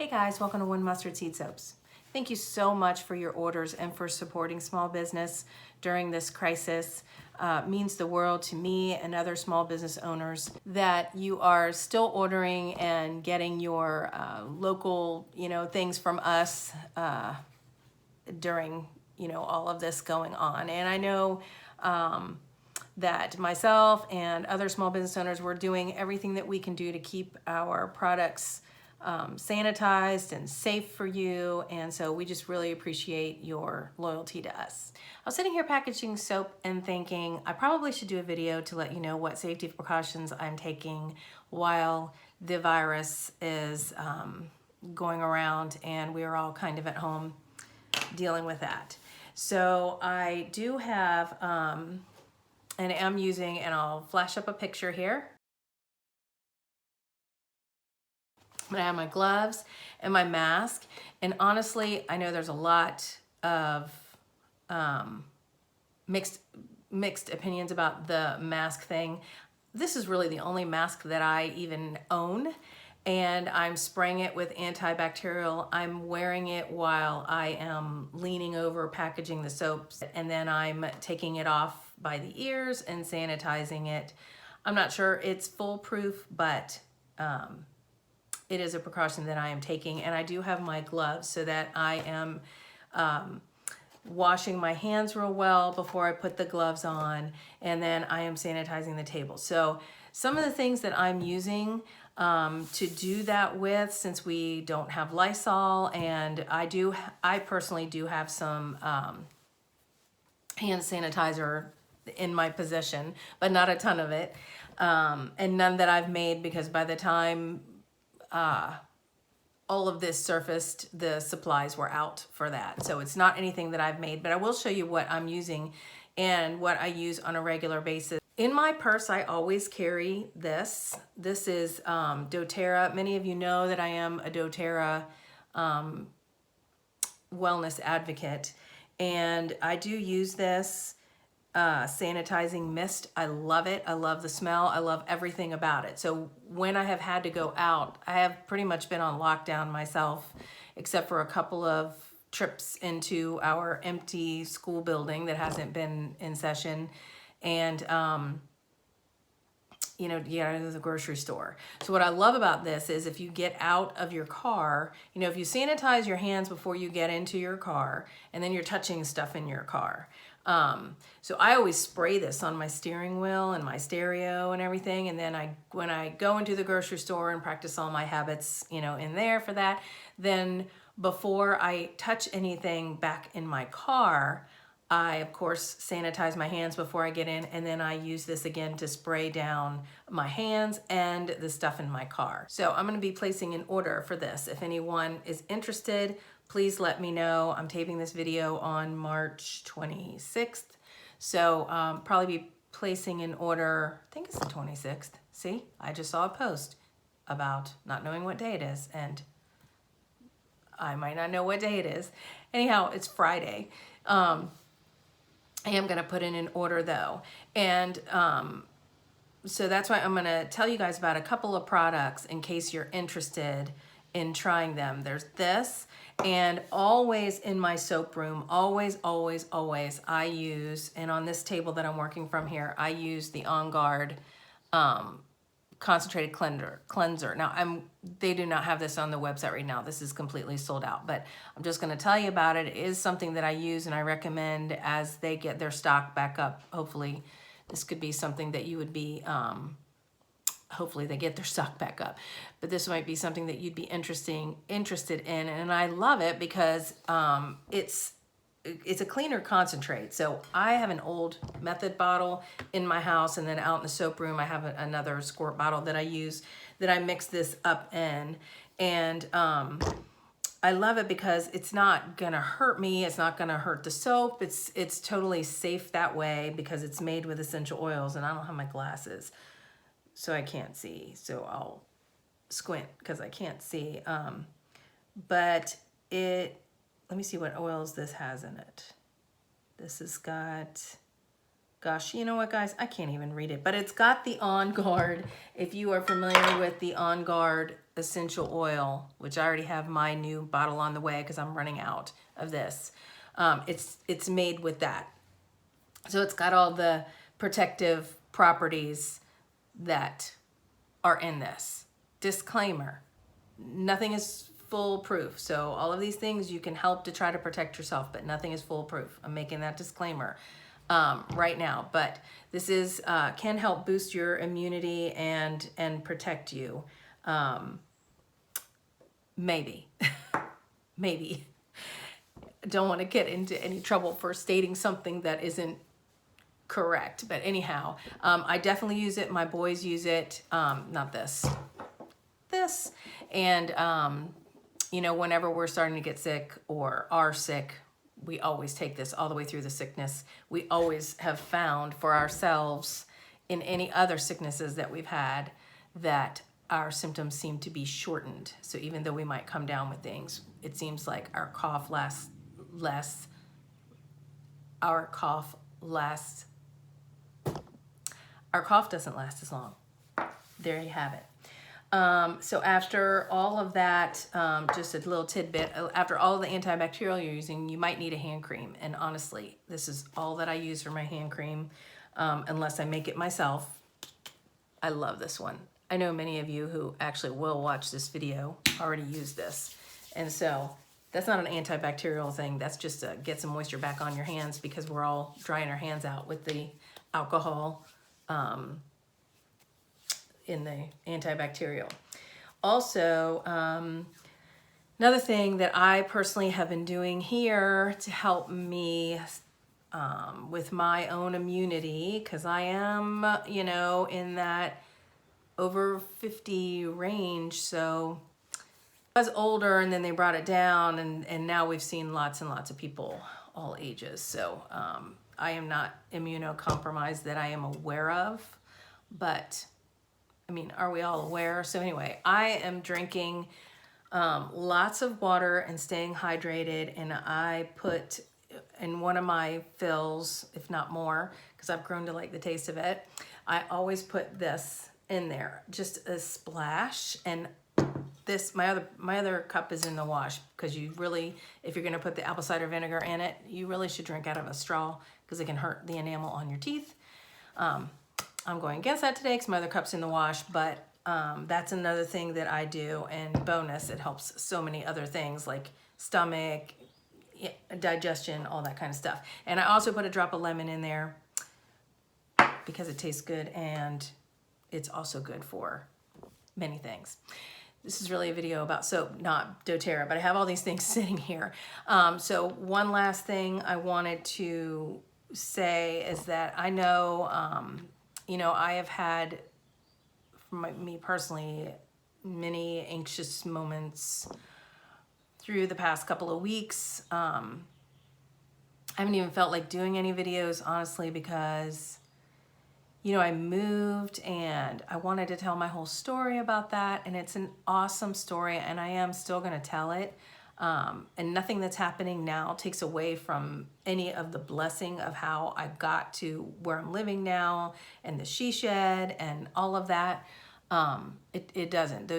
Hey guys, welcome to One Mustard Seed Soaps. Thank you so much for your orders and for supporting small business during this crisis. Means the world to me and other small business owners that you are still ordering and getting your local, things from us during, all of this going on. And I know that myself and other small business owners, we're doing everything that we can do to keep our products sanitized and safe for you, and so we just really appreciate your loyalty to us. I was sitting here packaging soap and thinking I probably should do a video to let you know what safety precautions I'm taking while the virus is going around and we are all kind of at home dealing with that. So I do have, and I'm using, and I'll flash up a picture here. I have my gloves and my mask, and honestly, I know there's a lot of mixed opinions about the mask thing. This is really the only mask that I even own, and I'm spraying it with antibacterial. I'm wearing it while I am leaning over packaging the soaps, and then I'm taking it off by the ears and sanitizing it. I'm not sure it's foolproof, but it is a precaution that I am taking, and I do have my gloves so that I am washing my hands real well before I put the gloves on, and then I am sanitizing the table. So some of the things that I'm using to do that with, since we don't have Lysol, and I personally do have some hand sanitizer in my possession, but not a ton of it, and none that I've made, because by the time all of this surfaced, the supplies were out for that. So it's not anything that I've made, but I will show you what I'm using and what I use on a regular basis. In my purse, I always carry this. This is doTERRA. Many of you know that I am a doTERRA wellness advocate, and I do use this sanitizing mist. I love it. I love the smell. I love everything about it. So when I have had to go out, I have pretty much been on lockdown myself, except for a couple of trips into our empty school building that hasn't been in session. And, you gotta go to the grocery store. So what I love about this is if you get out of your car, if you sanitize your hands before you get into your car, and then you're touching stuff in your car. So I always spray this on my steering wheel and my stereo and everything. And then when I go into the grocery store and practice all my habits, in there for that, then before I touch anything back in my car, I, of course, sanitize my hands before I get in, and then I use this again to spray down my hands and the stuff in my car. So I'm going to be placing an order for this. If anyone is interested, please let me know. I'm taping this video on March 26th. So probably be placing an order, I think it's the 26th. See, I just saw a post about not knowing what day it is, and I might not know what day it is. Anyhow, it's Friday. I am going to put in an order though. And so that's why I'm going to tell you guys about a couple of products in case you're interested in trying them. There's this, and always in my soap room, always, I use, and on this table that I'm working from here, I use the On Guard concentrated cleanser. Now they do not have this on the website right now. This is completely sold out, but I'm just going to tell you about it. It is something that I use and I recommend as they get their stock back up. Hopefully this could be something that you would be, hopefully they get their stock back up, but this might be something that you'd be interested in. And I love it because it's a cleaner concentrate. So I have an old Method bottle in my house, and then out in the soap room I have another squirt bottle that I use that I mix this up in. And I love it because it's not gonna hurt me, it's not gonna hurt the soap, it's totally safe that way because it's made with essential oils. And I don't have my glasses, so I can't see, so I'll squint because I can't see. But let me see what oils this has in it. This has got Gosh, you know what, guys? I can't even read it, but it's got the On Guard. If you are familiar with the On Guard essential oil, which I already have my new bottle on the way because I'm running out of this. It's made with that. So it's got all the protective properties that are in this. Disclaimer, nothing is foolproof. So all of these things you can help to try to protect yourself, but nothing is foolproof. I'm making that disclaimer right now. But this is can help boost your immunity and protect you. Maybe, maybe. Don't want to get into any trouble for stating something that isn't correct. But anyhow, I definitely use it. My boys use it. Not this. And you know, whenever we're starting to get sick or are sick, we always take this all the way through the sickness. We always have found for ourselves in any other sicknesses that we've had that our symptoms seem to be shortened. So even though we might come down with things, it seems like our cough lasts less. Our cough doesn't last as long. There you have it. So after all of that, just a little tidbit, after all of the antibacterial you're using, you might need a hand cream. And honestly, this is all that I use for my hand cream, unless I make it myself. I love this one. I know many of you who actually will watch this video already use this. And so that's not an antibacterial thing. That's just to get some moisture back on your hands because we're all drying our hands out with the alcohol in the antibacterial. Also, another thing that I personally have been doing here to help me with my own immunity, because I am, you know, in that over 50 range. So I was older and then they brought it down and now we've seen lots and lots of people all ages. So I am not immunocompromised that I am aware of, but I mean, are we all aware? So anyway, I am drinking lots of water and staying hydrated. And I put in one of my fills, if not more, because I've grown to like the taste of it, I always put this in there, just a splash. And this, my other cup is in the wash because you really, if you're going to put the apple cider vinegar in it, you really should drink out of a straw because it can hurt the enamel on your teeth. I'm going against that today because my other cup's in the wash, but that's another thing that I do. And bonus, it helps so many other things like stomach, digestion, all that kind of stuff. And I also put a drop of lemon in there because it tastes good and it's also good for many things. This is really a video about soap, not doTERRA, but I have all these things sitting here. So one last thing I wanted to say is that I know, you know, I have had, me personally, many anxious moments through the past couple of weeks. I haven't even felt like doing any videos, honestly, because, you know, I moved and I wanted to tell my whole story about that. And it's an awesome story and I am still going to tell it. And nothing that's happening now takes away from any of the blessing of how I got to where I'm living now and the she shed and all of that. It doesn't.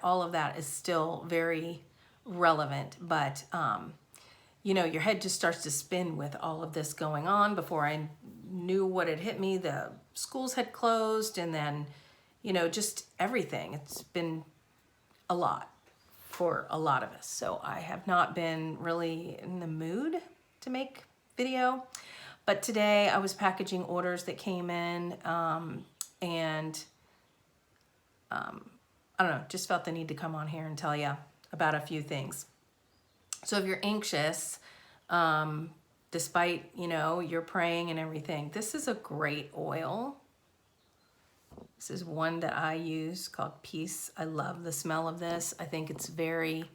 All of that is still very relevant, but you know, your head just starts to spin with all of this going on. Before I knew what had hit me, the schools had closed, and then, you know, just everything. It's been a lot for a lot of us. So I have not been really in the mood to make video. But today I was packaging orders that came in, and I don't know, just felt the need to come on here and tell you about a few things. So if you're anxious, despite, you know, you're praying and everything, this is a great oil. This is one that I use called Peace. I love the smell of this. I think it's very,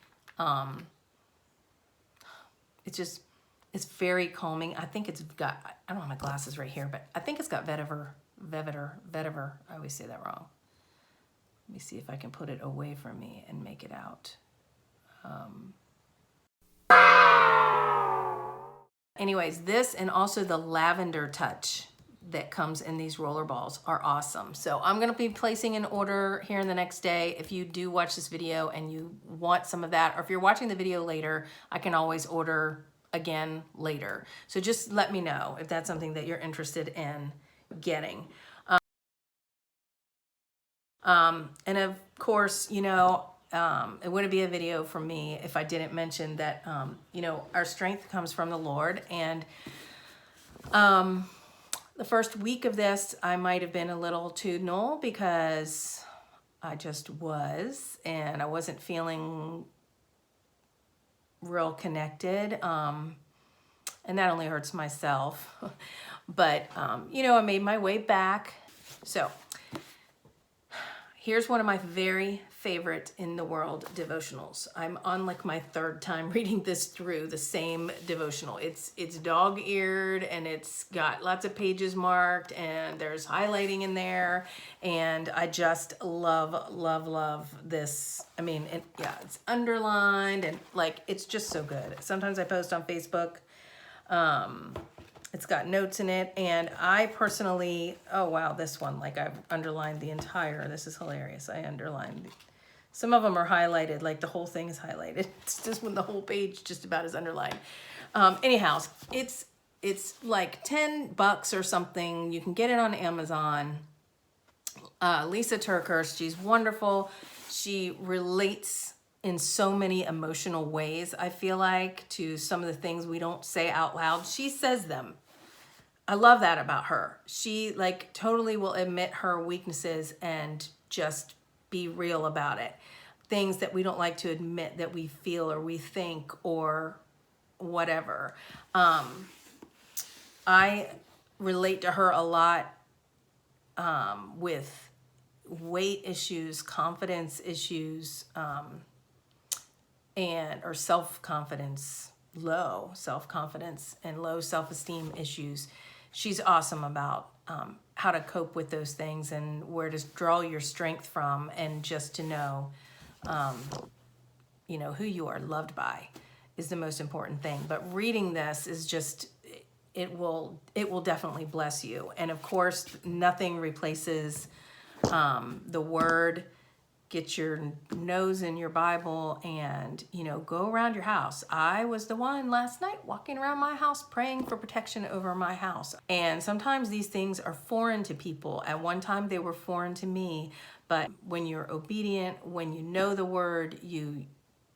it's very calming. I think it's got, I don't have my glasses right here, but I think it's got vetiver. I always say that wrong. Let me see if I can put it away from me and make it out. Anyways, this and also the lavender touch. that comes in these roller balls are awesome. So I'm gonna be placing an order here in the next day. If you do watch this video and you want some of that, or if you're watching the video later, I can always order again later. So just let me know if that's something that you're interested in getting. And of course, you know, it wouldn't be a video from me if I didn't mention that, you know, our strength comes from the Lord. And the first week of this, I might have been a little too because I just was, and I wasn't feeling real connected. And that only hurts myself. But, you know, I made my way back. So here's one of my very favorite in the world devotionals. I'm on like my third time reading this through the same devotional. It's dog-eared and it's got lots of pages marked and there's highlighting in there. And I just love this. I mean, yeah, it's underlined and like, it's just so good. Sometimes I post on Facebook. It's got notes in it, and I personally, oh wow, this one, like I've underlined the entire, this is hilarious. I underlined, some of them are highlighted, like the whole thing is highlighted. It's just when the whole page just about is underlined. Anyhow, it's like $10 or something. You can get it on Amazon. Lisa TerKeurst, she's wonderful. She relates in so many emotional ways, I feel like, to some of the things we don't say out loud. She says them. I love that about her. She like totally will admit her weaknesses and just be real about it. Things that we don't like to admit that we feel or we think or whatever. I relate to her a lot with weight issues, confidence issues, or self-confidence, low self-confidence and low self-esteem issues. She's awesome about how to cope with those things and where to draw your strength from, and just to know, you know, who you are loved by is the most important thing. But reading this is just, it will definitely bless you. And of course, nothing replaces the word. Get your nose in your Bible and, you know, go around your house. I was the one last night walking around my house praying for protection over my house. And sometimes these things are foreign to people. At one time they were foreign to me, but when you're obedient, when you know the word, you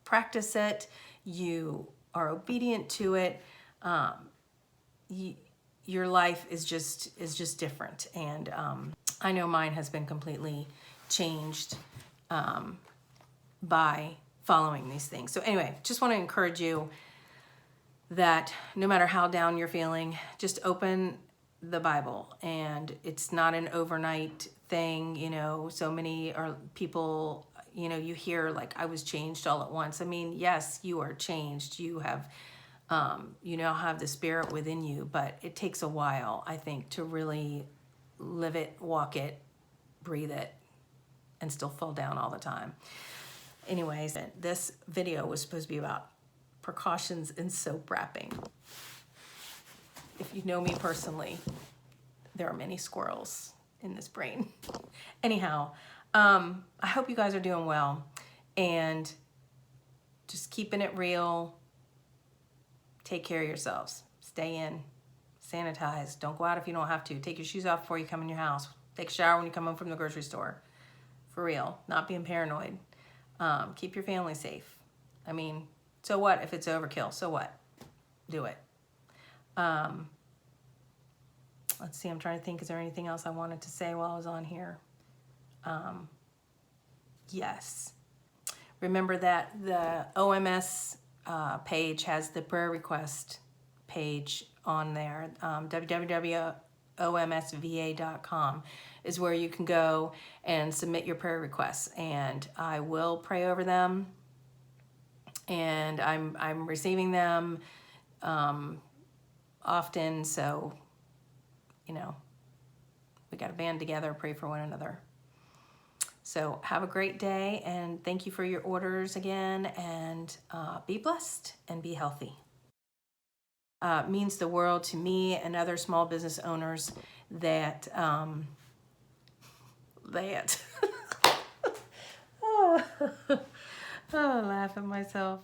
practice it, you are obedient to it, your life is just different. And I know mine has been completely changed by following these things. So anyway, just want to encourage you that no matter how down you're feeling, just open the Bible. And it's not an overnight thing. You know, so many people, you know, you hear like, I was changed all at once. I mean, yes, you are changed. You have, you now have the Spirit within you, but it takes a while, I think, to really live it, walk it, breathe it, and still fall down all the time. Anyways, this video was supposed to be about precautions in soap wrapping. If you know me personally, there are many squirrels in this brain. Anyhow, I hope you guys are doing well and just keeping it real. Take care of yourselves. Stay in. Sanitize. Don't go out if you don't have to. Take your shoes off before you come in your house. Take a shower when you come home from the grocery store. For real, not being paranoid. Keep your family safe. I mean, so what if it's overkill? So what? Do it. Let's see, I'm trying to think, is there anything else I wanted to say while I was on here? Yes. Remember that the OMS page has the prayer request page on there. www.omsva.com is where you can go and submit your prayer requests, and I will pray over them, and I'm receiving them often, so you know, we got to band together, pray for one another. So have a great day, and thank you for your orders again, and be blessed and be healthy. Means the world to me and other small business owners that, oh, oh, laugh at myself.